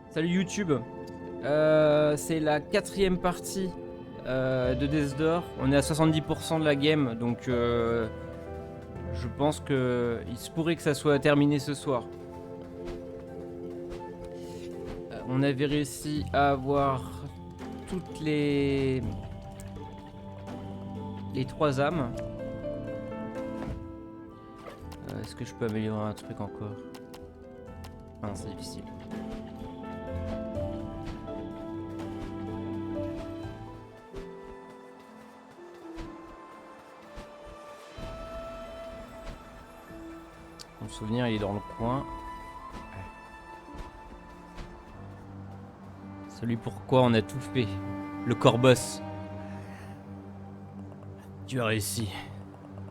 Salut YouTube. C'est la 4ème partie de Death Door. On est à 70% de la game, donc je pense que il se pourrait que ça soit terminé ce soir. On avait réussi à avoir toutes les 3 âmes. Est-ce que je peux améliorer un truc encore? Non, c'est difficile. Mon souvenir, il est dans le coin. Celui pourquoi on a tout fait. Le corboss. Tu as réussi.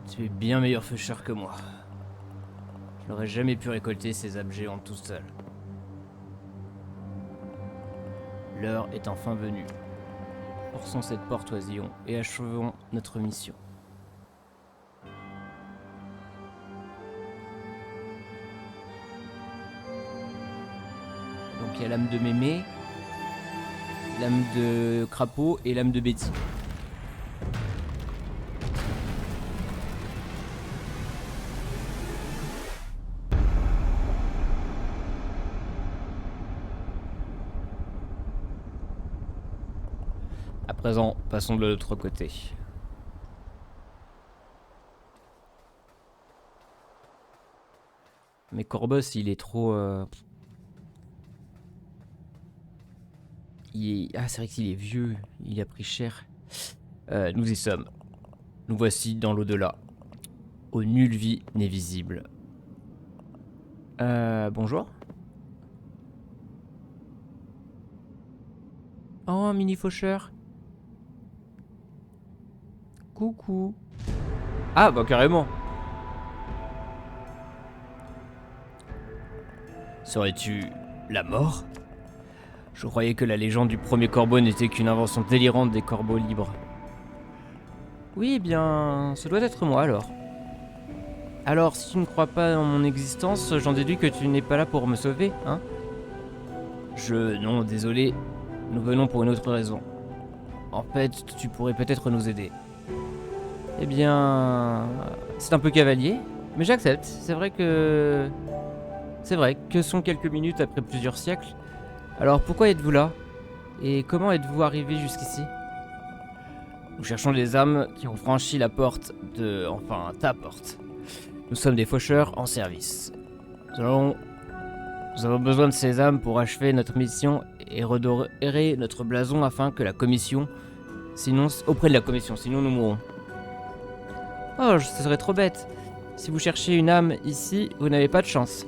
Tu es bien meilleur faucheur que moi. Je n'aurais jamais pu récolter ces âmes géantes tout seul. L'heure est enfin venue. Forçons cette porte, oisillon, et achevons notre mission. Donc il y a l'âme de Mémé, l'âme de Crapaud et l'âme de Betty. À présent, passons de l'autre côté. Mais Corboss, il est trop... Ah, c'est vrai qu'il est vieux, il a pris cher. Nous y sommes. Nous voici dans l'au-delà. Où nulle vie n'est visible. Bonjour. Oh, un mini faucheur. Coucou. Ah, bah carrément. Serais-tu la mort? Je croyais que la légende du premier corbeau n'était qu'une invention délirante des corbeaux libres. Oui, eh bien, ce doit être moi alors. Alors, si tu ne crois pas en mon existence, j'en déduis que tu n'es pas là pour me sauver, hein? Non, désolé. Nous venons pour une autre raison. En fait, tu pourrais peut-être nous aider. Eh bien... C'est un peu cavalier, mais j'accepte. C'est vrai que sont quelques minutes après plusieurs siècles. Alors pourquoi êtes-vous là? Et comment êtes-vous arrivé jusqu'ici? Nous cherchons des âmes qui ont franchi la porte de... Enfin, ta porte. Nous sommes des faucheurs en service. Nous avons besoin de ces âmes pour achever notre mission et redorer notre blason afin que la commission... auprès de la commission, sinon nous mourrons. Oh, ce serait trop bête. Si vous cherchez une âme ici, vous n'avez pas de chance.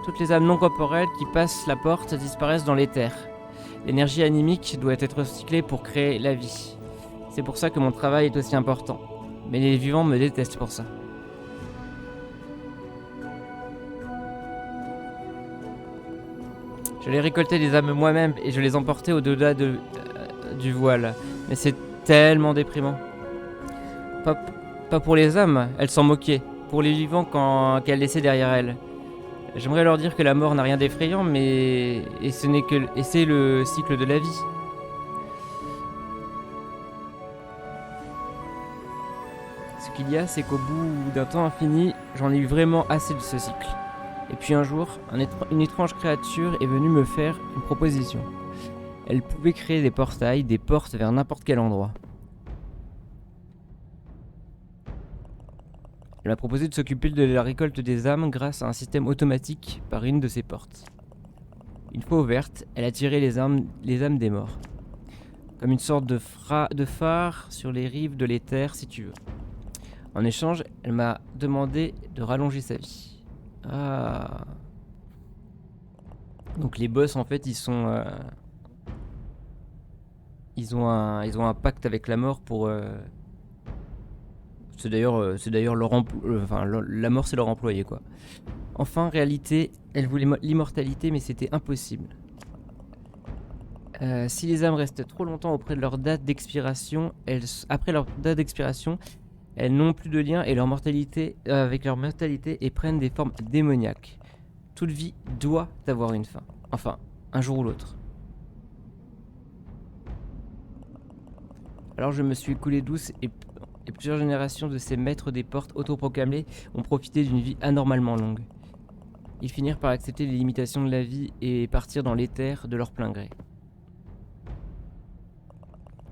Toutes les âmes non corporelles qui passent la porte disparaissent dans l'éther. L'énergie animique doit être recyclée pour créer la vie. C'est pour ça que mon travail est aussi important. Mais les vivants me détestent pour ça. Je les récoltais des âmes moi-même et je les emportais au-delà du voile. Mais c'est tellement déprimant. Pas pour les âmes, elles s'en moquaient. Pour les vivants qu'elles laissaient derrière elles. J'aimerais leur dire que la mort n'a rien d'effrayant, mais... Et c'est le cycle de la vie. Ce qu'il y a, c'est qu'au bout d'un temps infini, j'en ai eu vraiment assez de ce cycle. Et puis un jour, une étrange créature est venue me faire une proposition. Elle pouvait créer des portails, des portes vers n'importe quel endroit. Elle m'a proposé de s'occuper de la récolte des âmes grâce à un système automatique par une de ses portes. Une fois ouverte, elle attirait les âmes des morts. Comme une sorte de phare sur les rives de l'éther, si tu veux. En échange, elle m'a demandé de rallonger sa vie. Ah. Donc les boss, en fait, ils ont un pacte avec la mort pour... C'est d'ailleurs leur la mort, c'est leur employé, quoi. Enfin, en réalité, elle voulait l'immortalité, mais c'était impossible. Si les âmes restent trop longtemps auprès de leur date d'expiration, après leur date d'expiration, elles n'ont plus de lien et avec leur mortalité et prennent des formes démoniaques. Toute vie doit avoir une fin. Enfin, un jour ou l'autre. Alors je me suis écoulé douce et plusieurs générations de ces maîtres des portes autoproclamés ont profité d'une vie anormalement longue. Ils finirent par accepter les limitations de la vie et partir dans l'éther de leur plein gré.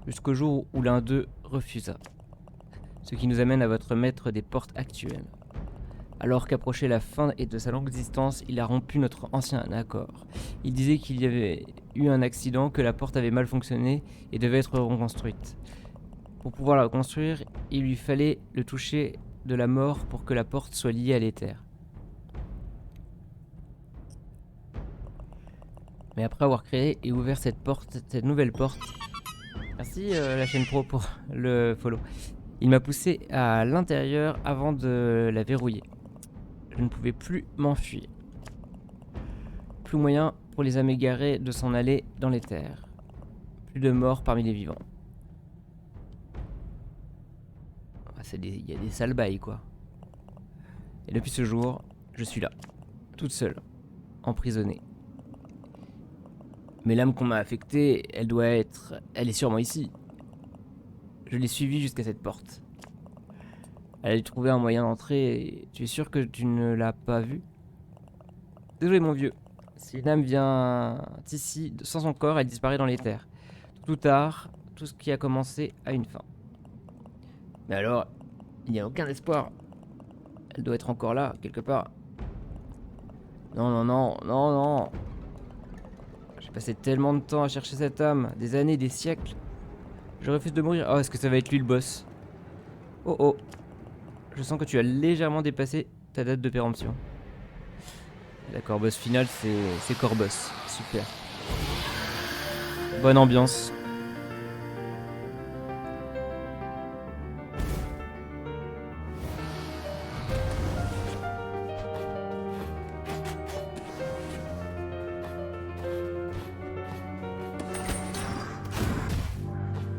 Jusqu'au jour où l'un d'eux refusa. Ce qui nous amène à votre maître des portes actuel. Alors qu'approchait la fin de sa longue existence, il a rompu notre ancien accord. Il disait qu'il y avait eu un accident, que la porte avait mal fonctionné et devait être reconstruite. Pour pouvoir la reconstruire, il lui fallait le toucher de la mort pour que la porte soit liée à l'éther. Mais après avoir créé et ouvert cette nouvelle porte, merci la chaîne pro pour le follow, il m'a poussé à l'intérieur avant de la verrouiller. Je ne pouvais plus m'enfuir. Plus moyen pour les âmes égarées de s'en aller dans les terres. Plus de morts parmi les vivants. Il y a des sales bails, quoi. Et depuis ce jour, je suis là, toute seule, emprisonnée. Mais l'âme qu'on m'a affectée, elle est sûrement ici. Je l'ai suivie jusqu'à cette porte. Elle a dû trouver un moyen d'entrer. Et tu es sûr que tu ne l'as pas vue? Désolé mon vieux. Si l'âme vient ici sans son corps, elle disparaît dans les terres. Tôt ou tard, tout ce qui a commencé a une fin. Mais alors, il n'y a aucun espoir. Elle doit être encore là, quelque part. Non, non, non, non, non. J'ai passé tellement de temps à chercher cette âme, des années, des siècles. Je refuse de mourir. Oh, est-ce que ça va être lui le boss? Oh oh. Je sens que tu as légèrement dépassé ta date de péremption. D'accord, boss final, c'est Corboss. Super. Bonne ambiance.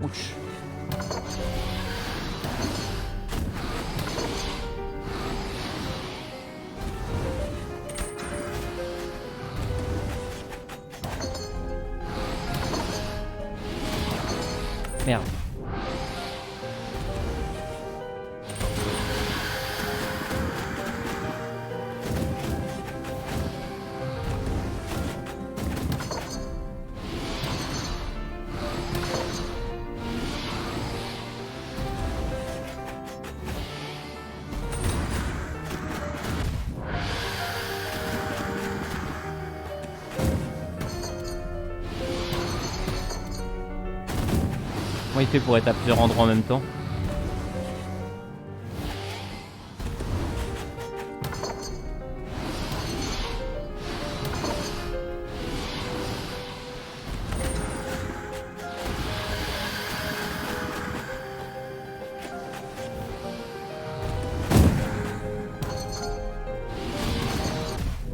Ouch. Merde. Comment il fait pour être à plusieurs endroits en même temps?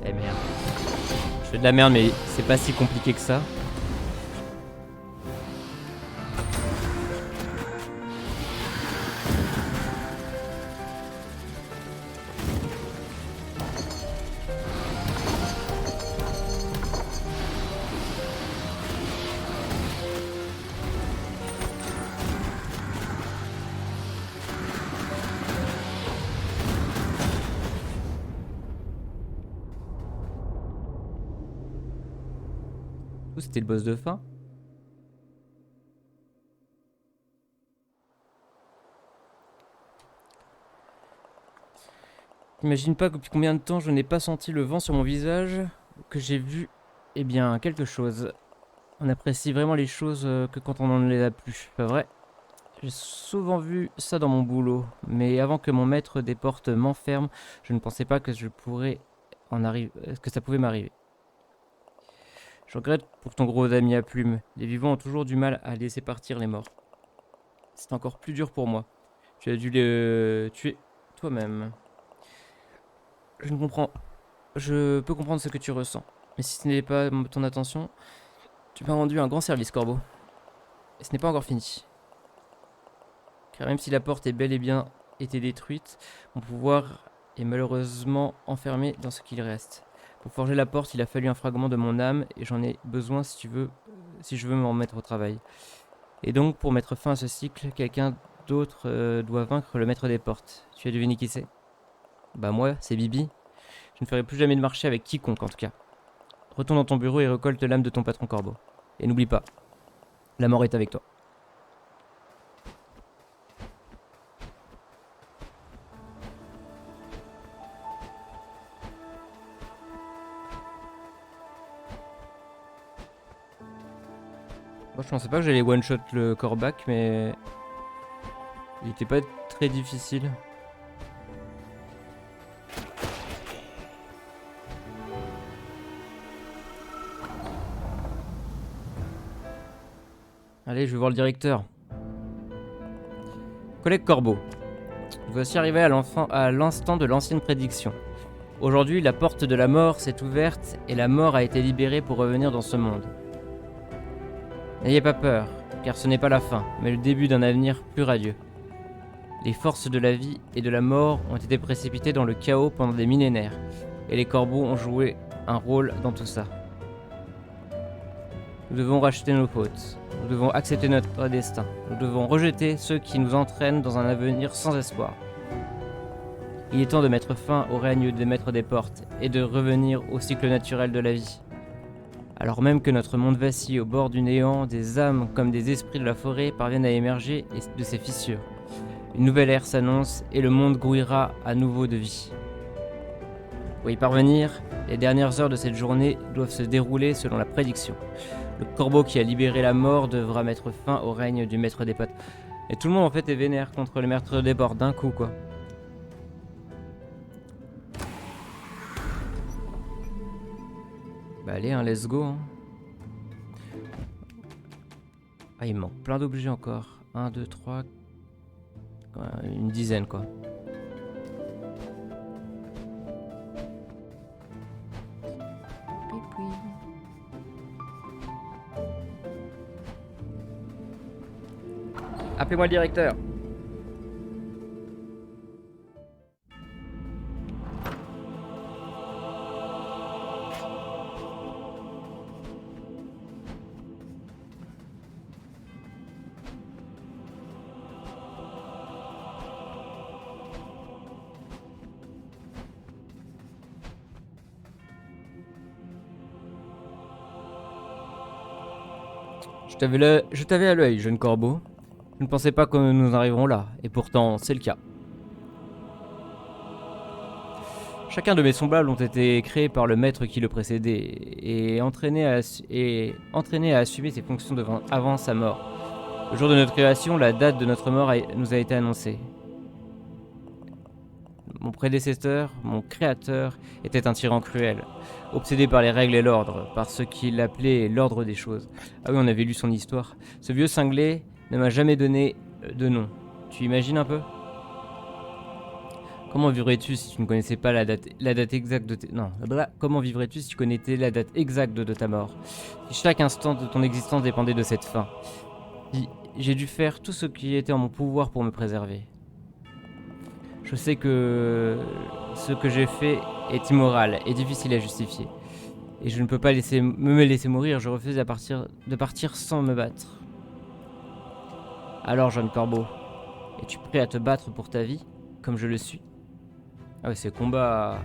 Eh merde. Je fais de la merde mais c'est pas si compliqué que ça. C'était le boss de fin. T'imagines pas depuis combien de temps je n'ai pas senti le vent sur mon visage, que j'ai vu, eh bien, quelque chose. On apprécie vraiment les choses que quand on n'en les a plus, pas vrai? J'ai souvent vu ça dans mon boulot, mais avant que mon maître des portes m'enferme, je ne pensais pas que que ça pouvait m'arriver. Je regrette pour ton gros ami à plumes. Les vivants ont toujours du mal à laisser partir les morts. C'est encore plus dur pour moi. Tu as dû le tuer toi-même. Je ne comprends. Je peux comprendre ce que tu ressens. Mais si ce n'est pas ton attention, tu m'as rendu un grand service, Corbeau. Et ce n'est pas encore fini. Car même si la porte est bel et bien été détruite, mon pouvoir est malheureusement enfermé dans ce qu'il reste. Pour forger la porte, il a fallu un fragment de mon âme et j'en ai besoin si je veux me remettre au travail. Et donc, pour mettre fin à ce cycle, quelqu'un d'autre doit vaincre le maître des portes. Tu as deviné qui c'est? Bah moi, c'est Bibi. Je ne ferai plus jamais de marché avec quiconque en tout cas. Retourne dans ton bureau et récolte l'âme de ton patron corbeau. Et n'oublie pas, la mort est avec toi. Moi je pensais pas que j'allais one-shot le corbac, mais il était pas très difficile. Allez, je vais voir le directeur. Collègue Corbeau, voici arrivé à l'instant de l'ancienne prédiction. Aujourd'hui, la porte de la mort s'est ouverte et la mort a été libérée pour revenir dans ce monde. N'ayez pas peur, car ce n'est pas la fin, mais le début d'un avenir plus radieux. Les forces de la vie et de la mort ont été précipitées dans le chaos pendant des millénaires, et les corbeaux ont joué un rôle dans tout ça. Nous devons racheter nos fautes, nous devons accepter notre destin, nous devons rejeter ceux qui nous entraînent dans un avenir sans espoir. Il est temps de mettre fin au règne des maîtres des portes et de revenir au cycle naturel de la vie. Alors même que notre monde vacille au bord du néant, des âmes comme des esprits de la forêt parviennent à émerger de ces fissures. Une nouvelle ère s'annonce et le monde grouillera à nouveau de vie. Pour y parvenir, les dernières heures de cette journée doivent se dérouler selon la prédiction. Le corbeau qui a libéré la mort devra mettre fin au règne du maître des potes. Et tout le monde en fait est vénère contre le maître des portes d'un coup quoi. Bah allez, hein, let's go. Hein. Ah, il me manque plein d'objets encore. 1, 2, 3... une dizaine, quoi. Appelez-moi le directeur. Je t'avais à l'œil, jeune corbeau. Je ne pensais pas que nous arriverons là, et pourtant c'est le cas. Chacun de mes semblables ont été créés par le maître qui le précédait, et entraînés à assumer ses fonctions avant sa mort. Le jour de notre création, la date de notre mort nous a été annoncée. Mon prédécesseur, mon créateur, était un tyran cruel, obsédé par les règles et l'ordre, par ce qu'il appelait l'ordre des choses. Ah oui, on avait lu son histoire. Ce vieux cinglé ne m'a jamais donné de nom. Tu imagines un peu? Comment vivrais-tu si tu ne connaissais pas la date exacte de comment vivrais-tu si tu connaissais la date exacte de ta mort? Si chaque instant de ton existence dépendait de cette fin. J'ai dû faire tout ce qui était en mon pouvoir pour me préserver. Je sais que ce que j'ai fait est immoral et difficile à justifier. Et je ne peux pas me laisser mourir, je refuse de partir sans me battre. Alors, jeune corbeau, es-tu prêt à te battre pour ta vie, comme je le suis? Ah ouais, ces combats...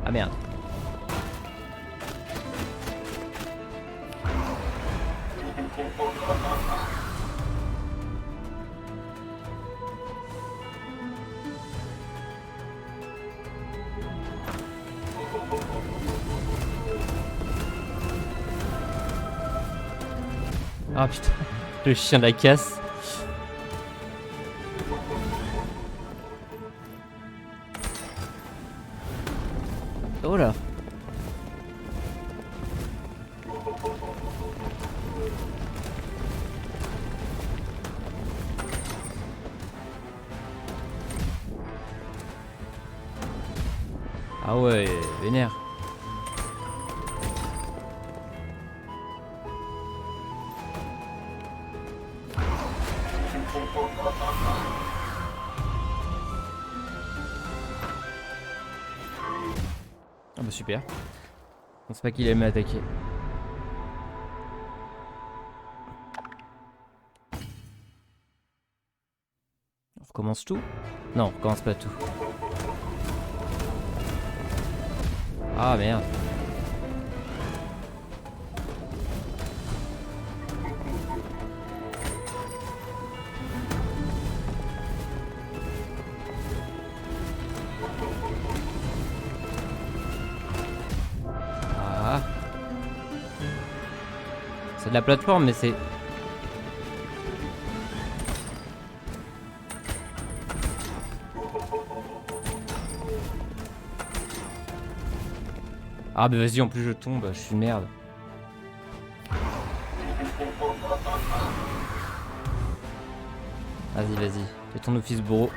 Ah merde. Ah putain, le chien de la casse. Oh là. Ah ouais, vénère. Ah bah super. Je pense pas qu'il allait m'attaquer. On recommence tout? Non, on recommence pas tout. Ah merde. Ah. C'est de la plateforme, mais c'est... Ah bah vas-y, en plus je tombe, je suis une merde. Vas-y, vas-y, fais ton office bourreau.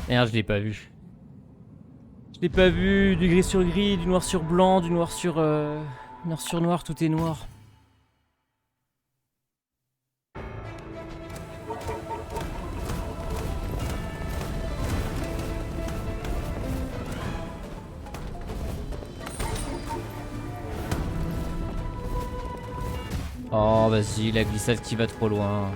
Merde, je l'ai pas vu. Je l'ai pas vu, du gris sur gris, du noir sur blanc, du noir sur noir, tout est noir. Oh vas-y, la glissade qui va trop loin.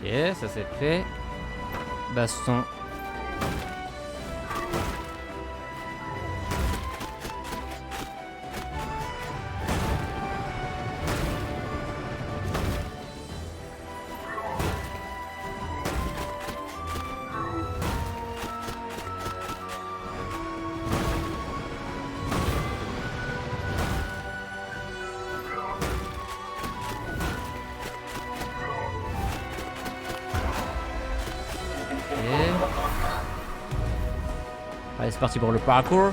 Ok, ça c'est fait. Baston. Allez, c'est parti pour le parcours.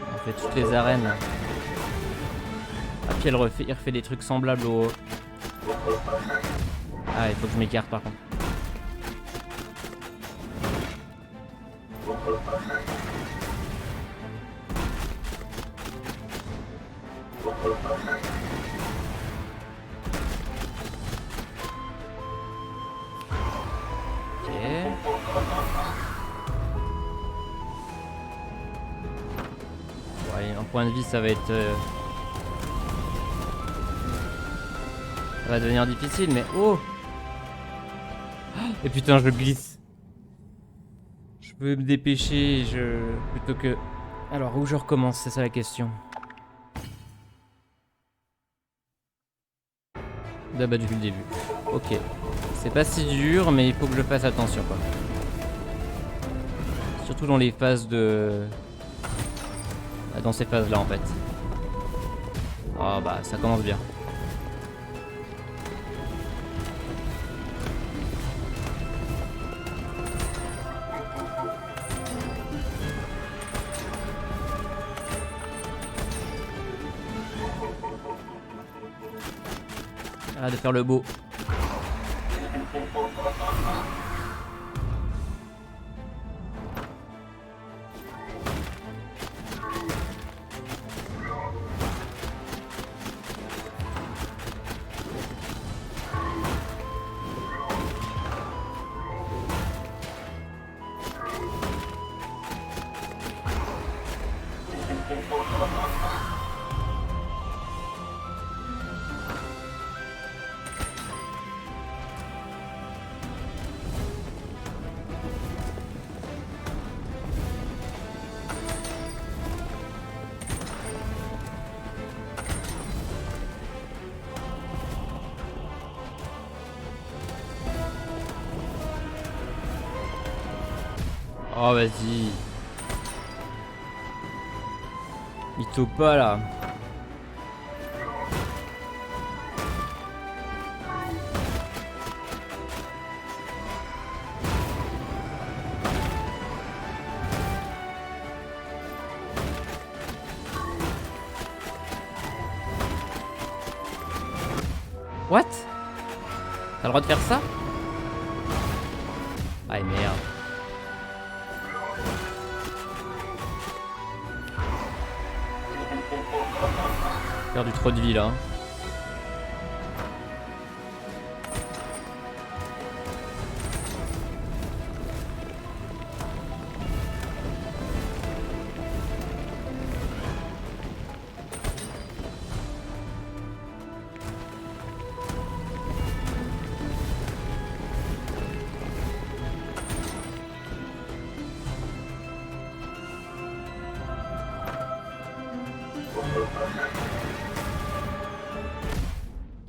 On fait toutes les arènes. Là. Ah, puis il refait des trucs semblables au... Ah, il faut que je m'écarte par contre. Ok. Ouais, un point de vie, ça va être... Ça va devenir difficile, mais oh! Et putain, je glisse. Je peux me dépêcher, plutôt que... Alors, où je recommence, c'est ça la question. D'abord depuis le début. Ok. C'est pas si dur, mais il faut que je fasse attention, quoi. Surtout dans les phases de... Dans ces phases-là, en fait. Oh bah, ça commence bien. Arrête de faire le beau. Oh vas-y. Mytho pas là. What? T'as le droit de faire ça? Ah merde. Perdu trop de vie là.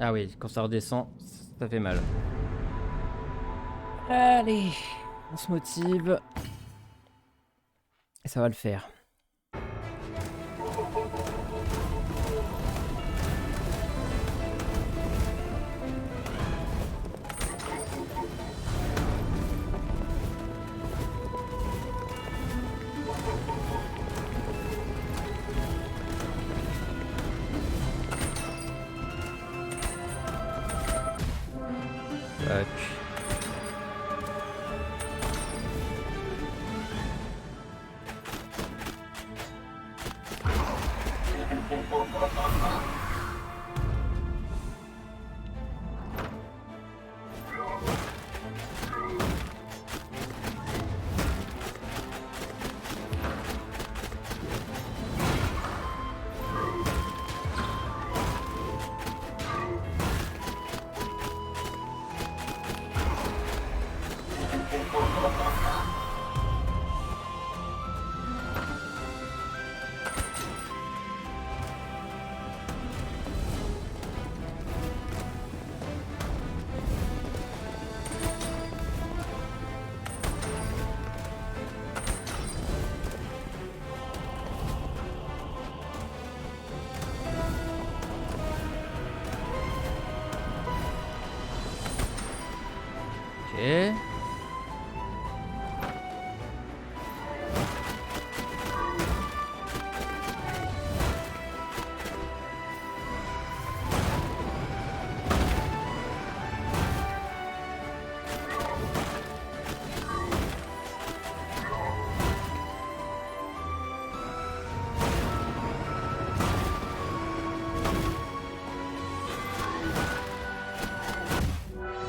Ah oui, quand ça redescend, ça fait mal. Allez, on se motive. Et ça va le faire. Fuck. Ok.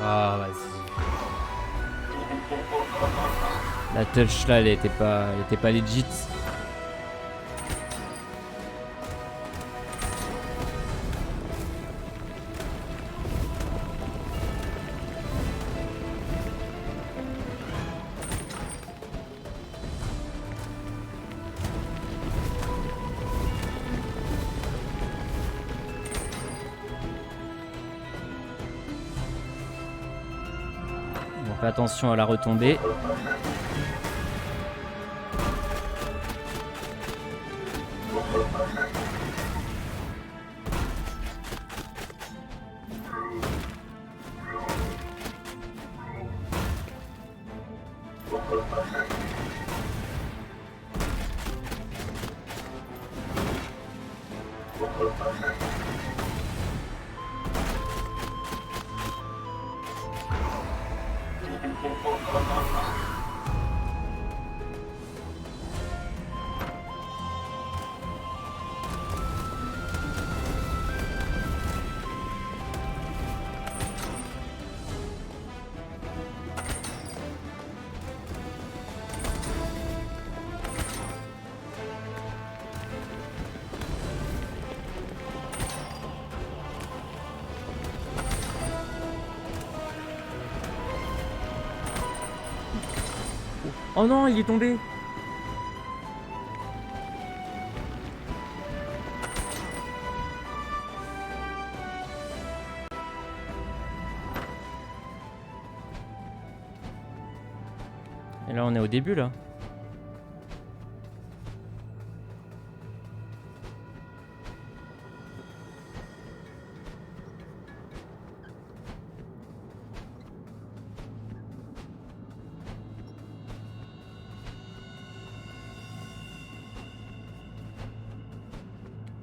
Ah vas-y. La touch là, elle était pas legit. Fais attention à la retombée. Oh non, il est tombé. Et là, on est au début, là.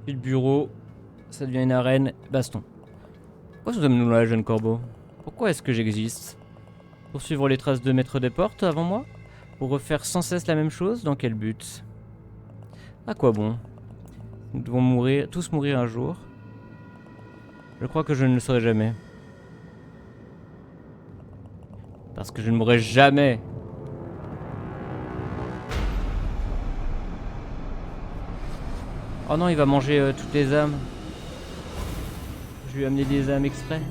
Puis le bureau, ça devient une arène, baston. Pourquoi sommes-nous là, jeune corbeau? Pourquoi est-ce que j'existe? Pour suivre les traces de maître des portes avant moi? Pour refaire sans cesse la même chose? Dans quel but? À quoi bon? Nous devons mourir, tous mourir un jour. Je crois que je ne le saurai jamais. Parce que je ne mourrai jamais. Oh non, il va manger toutes les âmes. Je lui ai amené des âmes exprès.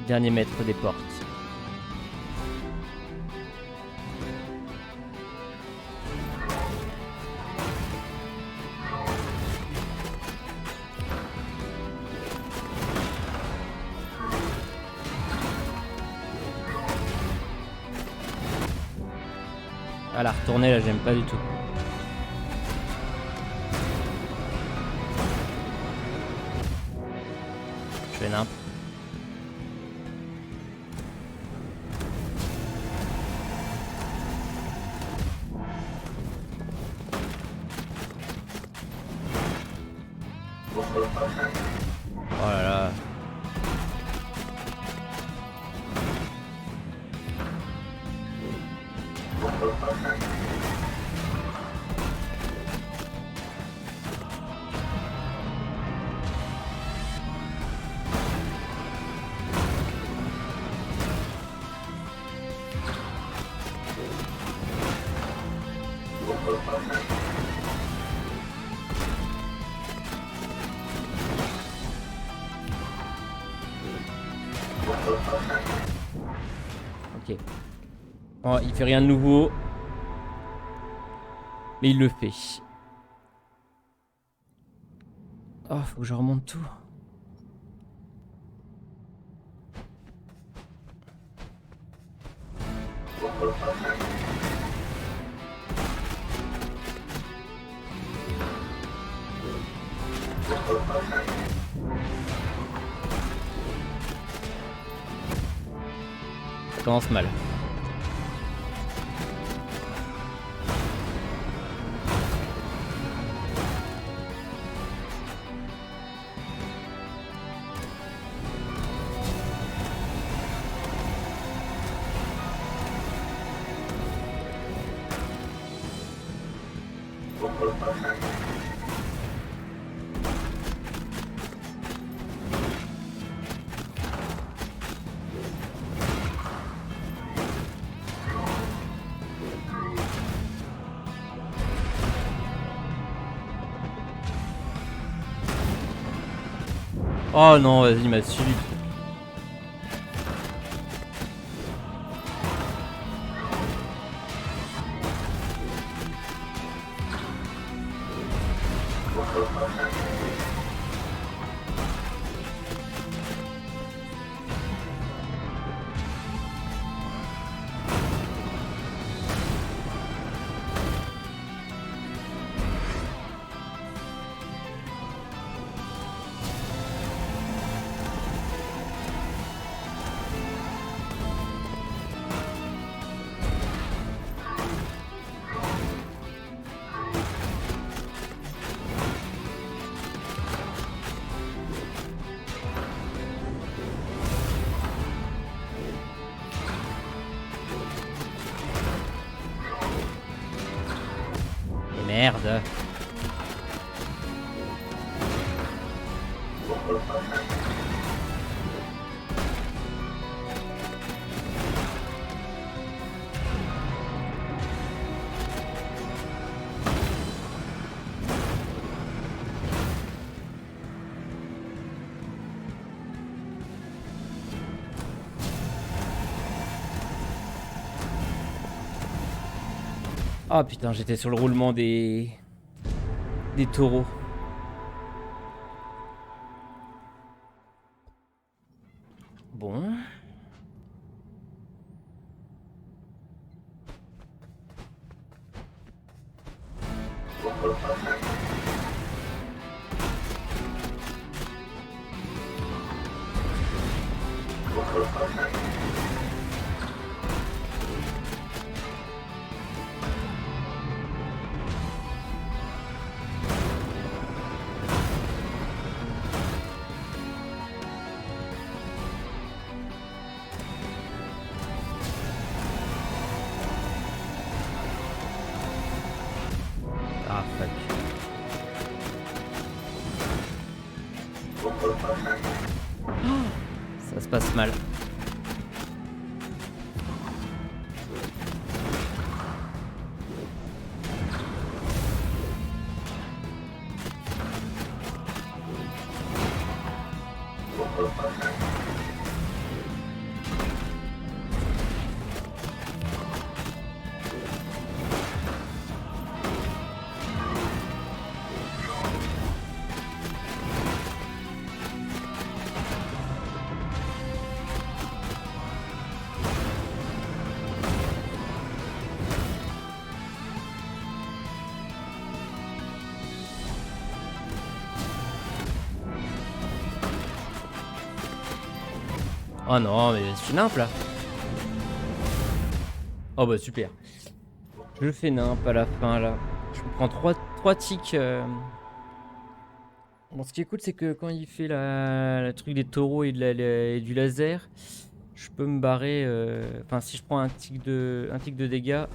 Dernier maître des portes. Ah, la retournée là, j'aime pas du tout. Je fais nimp. Oh là là. Ok. Oh, il fait rien de nouveau. Mais il le fait. Oh, faut que je remonte tout. Ça commence mal. Oh non, vas-y, il m'a suivi. Merde. Oh putain, j'étais sur le roulement des taureaux. Bon. Ah fuck. Ça se passe mal. Oh non, mais c'est nimp là. Oh bah super. Je fais nimp à la fin là. Je me prends 3 tics. Bon, ce qui est cool, c'est que quand il fait la truc des taureaux et, et du laser, je peux me barrer. Enfin, si je prends un tic de dégâts.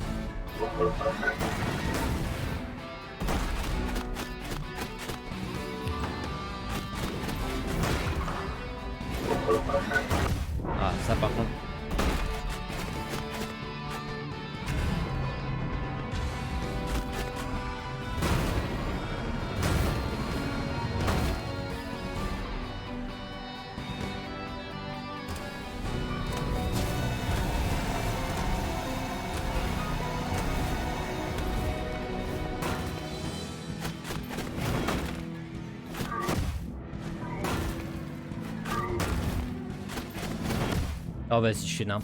Ah, ça par contre. Oh vas-y, je fais nimp.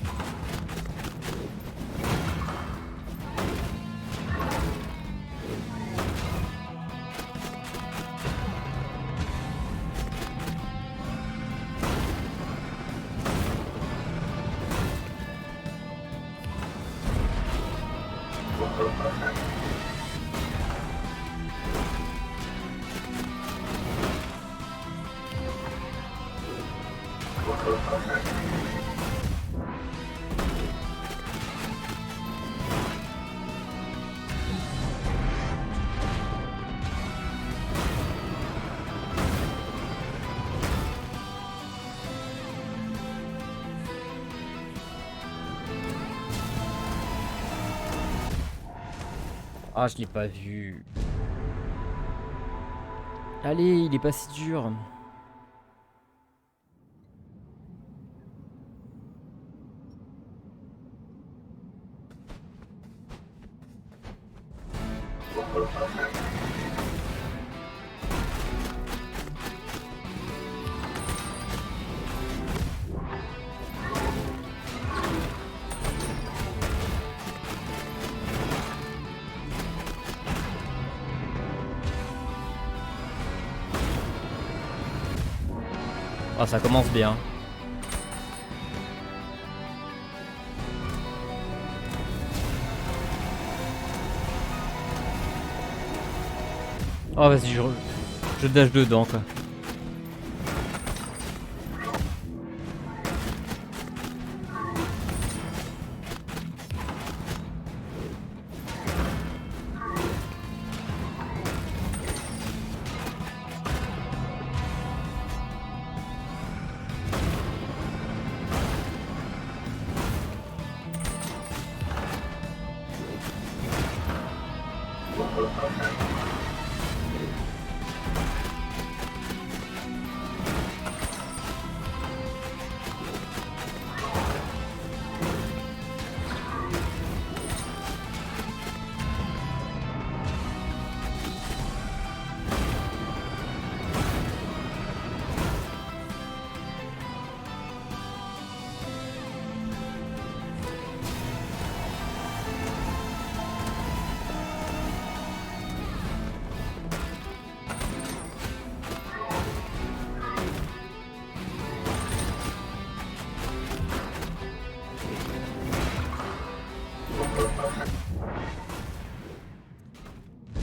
Ah, je l'ai pas vu. Allez, il est pas si dur. Ah, ça commence bien. Oh, vas-y, je dash dedans, quoi.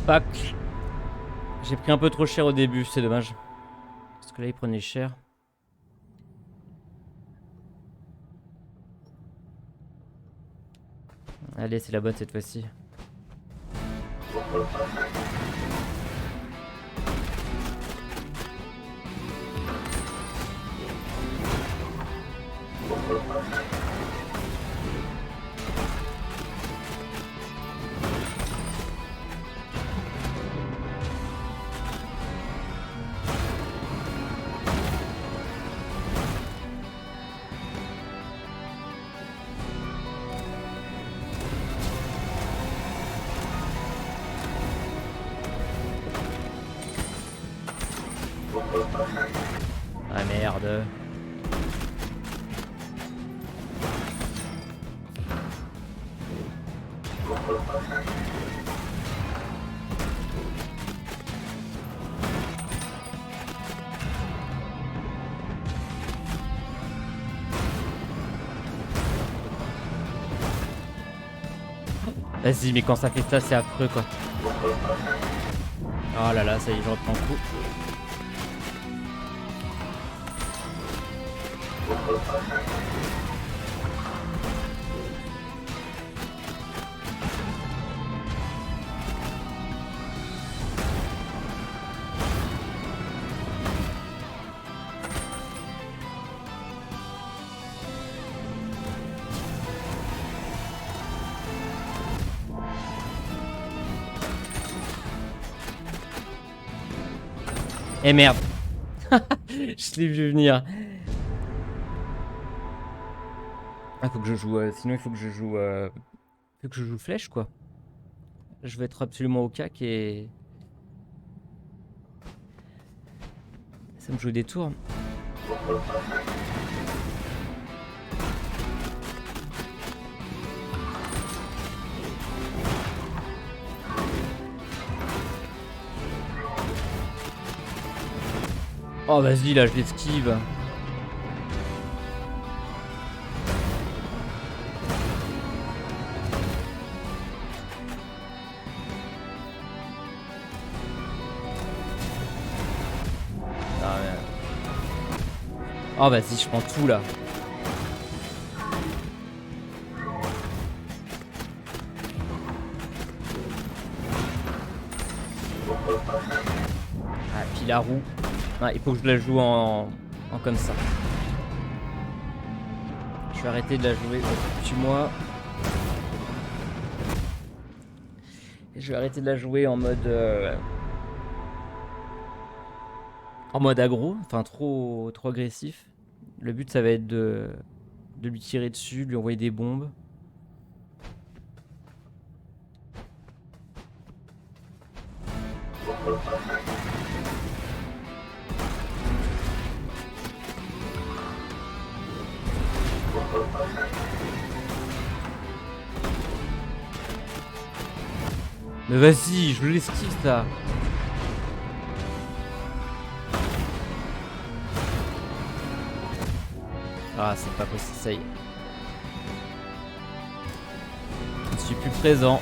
Fuck. J'ai pris un peu trop cher au début, c'est dommage. Parce que là, il prenait cher. Allez, c'est la bonne cette fois-ci. Ah merde. Vas-y, mais quand ça fait ça, c'est affreux quoi. Oh là là, ça y est, je reprends le coup. Eh merde. Je l'ai vu venir. Ah, faut que je joue. Sinon, il faut que je joue. Faut que je joue flèche, quoi. Je vais être absolument au cac et. Ça me joue des tours. Oh, vas-y, là, je l'esquive. Oh vas-y, je prends tout là. Ah, puis la roue. Ah, il faut que je la joue en comme ça. Je vais arrêter de la jouer. Tue-moi. Je vais arrêter de la jouer en mode aggro, enfin trop agressif. Le but ça va être de lui tirer dessus, de lui envoyer des bombes. Mais vas-y, je l'esquive ça. Ah, c'est pas possible, ça y est. Je ne suis plus présent.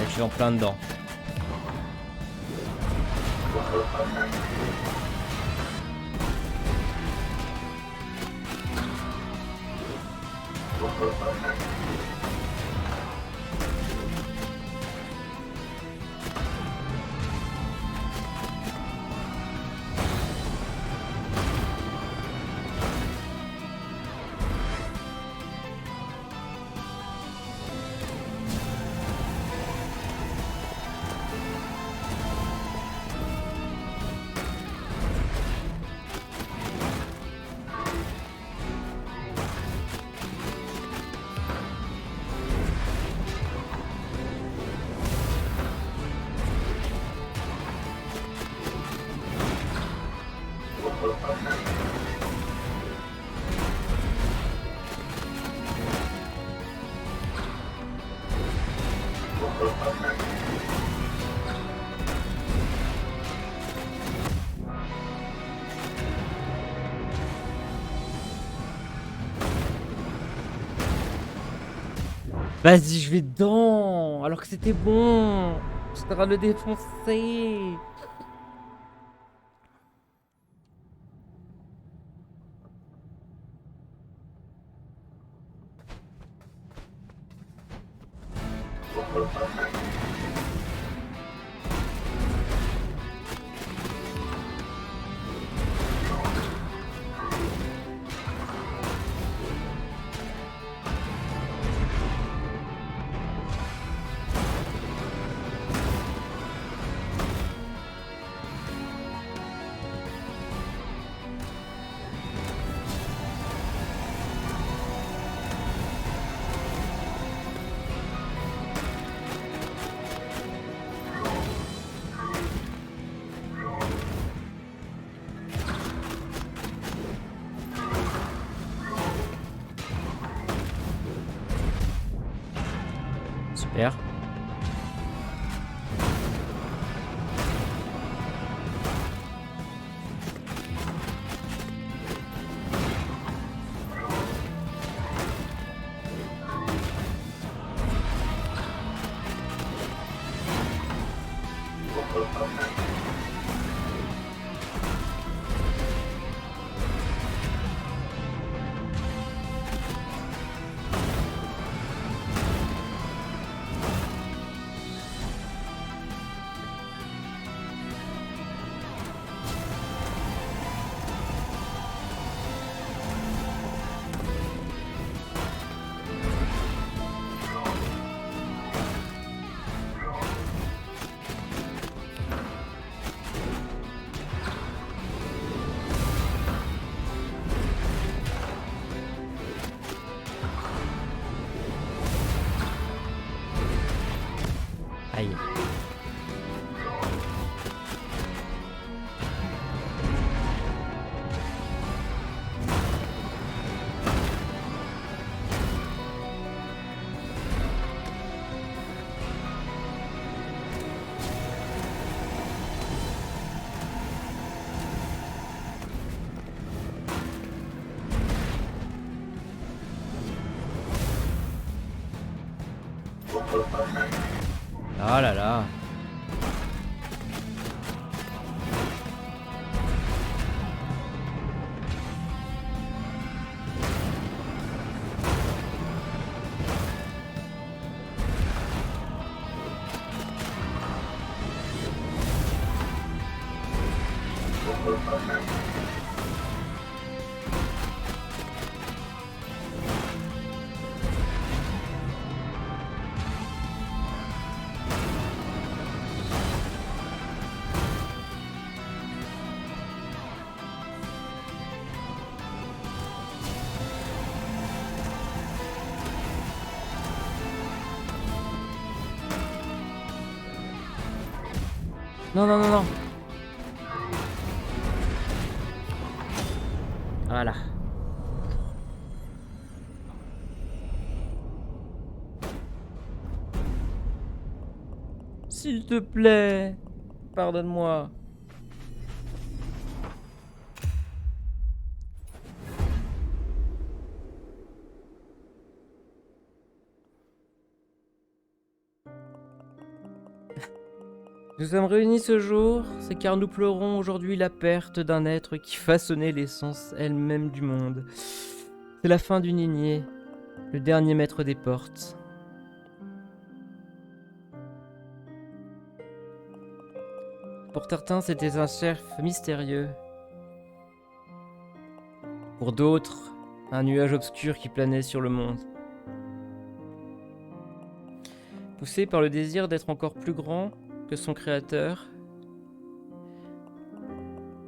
Je suis en plein dedans. Vas-y, je vais dedans, alors que c'était bon. J'étais en train de le défoncer. Super. Aïe. Oh là là. Non, non, non, non. Voilà. S'il te plaît, pardonne-moi. Nous sommes réunis ce jour, c'est car nous pleurons aujourd'hui la perte d'un être qui façonnait l'essence elle-même du monde. C'est la fin d'une lignée, le dernier maître des portes. Pour certains, c'était un chef mystérieux. Pour d'autres, un nuage obscur qui planait sur le monde. Poussé par le désir d'être encore plus grand que son créateur,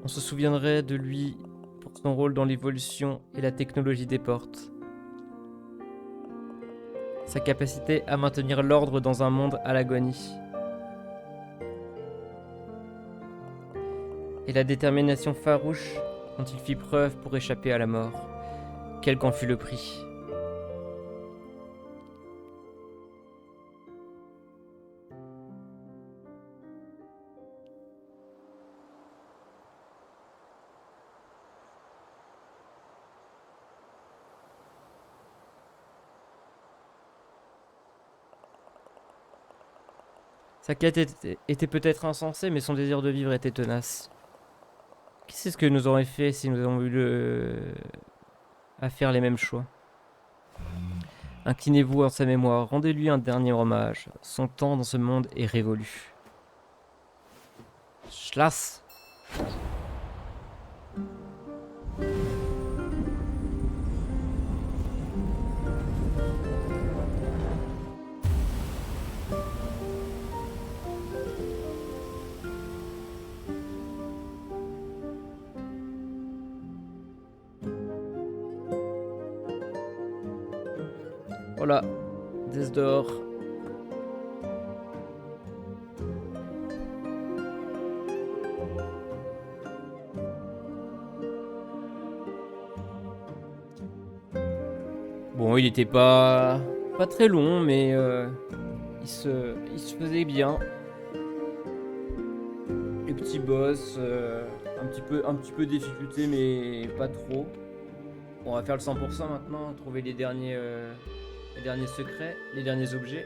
on se souviendrait de lui pour son rôle dans l'évolution et la technologie des portes. Sa capacité à maintenir l'ordre dans un monde à l'agonie. Et la détermination farouche dont il fit preuve pour échapper à la mort, quel qu'en fut le prix. Sa quête était peut-être insensée, mais son désir de vivre était tenace. Qui sait ce que nous aurions fait si nous avons eu à faire les mêmes choix? Inclinez-vous en sa mémoire, rendez-lui un dernier hommage. Son temps dans ce monde est révolu. Schloss. Voilà, des dehors. Bon, il était pas très long, mais il se faisait bien. Les petits boss, un petit peu de difficulté, mais pas trop. Bon, on va faire le 100% maintenant, trouver les derniers secrets, les derniers objets.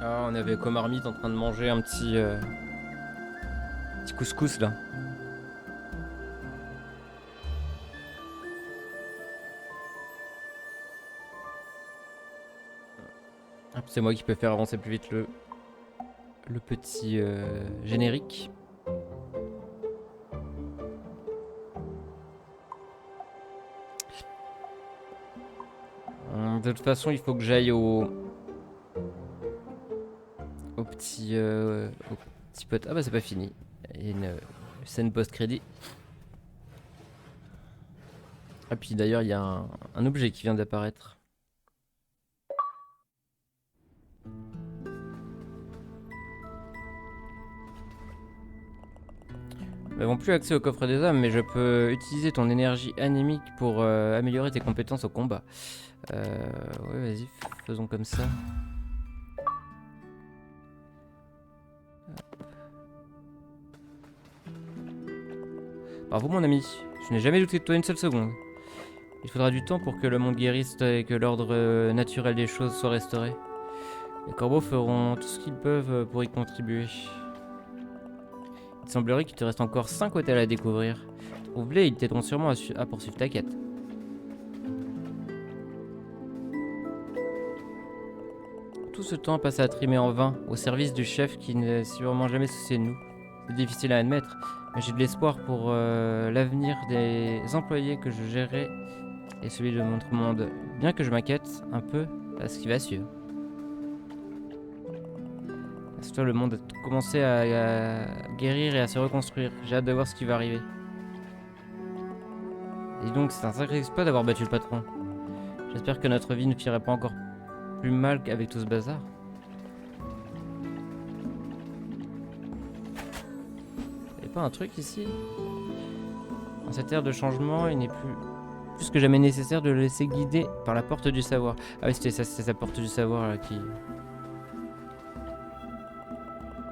Ah, on avait comme Marmite en train de manger un petit couscous là. C'est moi qui peux faire avancer plus vite le petit générique. De toute façon, il faut que j'aille au petit pote. Ah bah c'est pas fini. Il y a une scène post-crédit. Ah puis d'ailleurs, il y a un objet qui vient d'apparaître. Nous n'avons plus accès au coffre des âmes, mais je peux utiliser ton énergie anémique pour améliorer tes compétences au combat. Ouais, vas-y, faisons comme ça. Bravo mon ami, je n'ai jamais douté de toi une seule seconde. Il faudra du temps pour que le monde guérisse et que l'ordre naturel des choses soit restauré. Les corbeaux feront tout ce qu'ils peuvent pour y contribuer. Il semblerait qu'il te reste encore 5 hôtels à découvrir. Trouve-les, ils t'aideront sûrement à poursuivre ta quête. Tout ce temps passé à trimer en vain, au service du chef qui n'est sûrement jamais soucié de nous. C'est difficile à admettre, mais j'ai de l'espoir pour l'avenir des employés que je gérerai et celui de notre monde, bien que je m'inquiète un peu à ce qui va suivre. Parce que le monde a commencé à guérir et à se reconstruire. J'ai hâte de voir ce qui va arriver. Et donc, c'est un sacré exploit d'avoir battu le patron. J'espère que notre vie ne finirait pas encore plus mal qu'avec tout ce bazar. Y'a pas un truc ici? Dans cette ère de changement, il n'est plus Plus que jamais nécessaire de le laisser guider par la porte du savoir. Ah oui, c'était ça, c'était sa porte du savoir là, qui...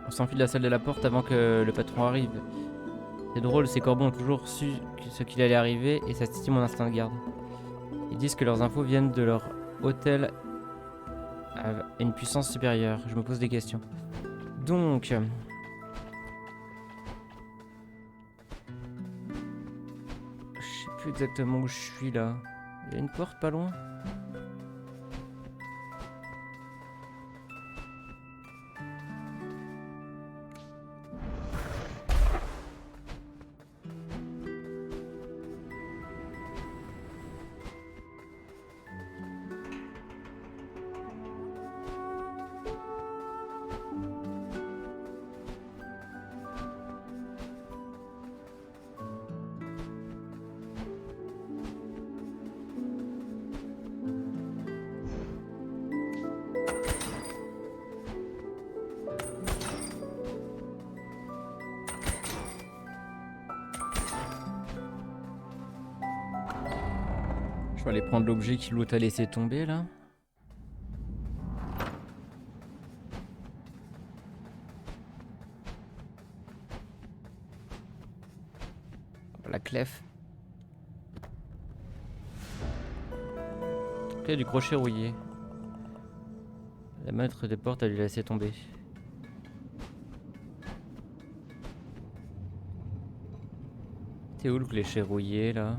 On s'enfuit de la salle de la porte avant que le patron arrive. C'est drôle, ces corbeaux ont toujours su ce qu'il allait arriver et ça titille mon instinct de garde. Ils disent que leurs infos viennent de leur hôtel à une puissance supérieure. Je me pose des questions. Donc... Je sais plus exactement où je suis là. Il y a une porte pas loin? Je vais aller prendre l'objet que l'autre a laissé tomber là. La clef. Ok, du crochet rouillé. La maître des portes a dû laisser tomber. C'est où le clocher rouillé là?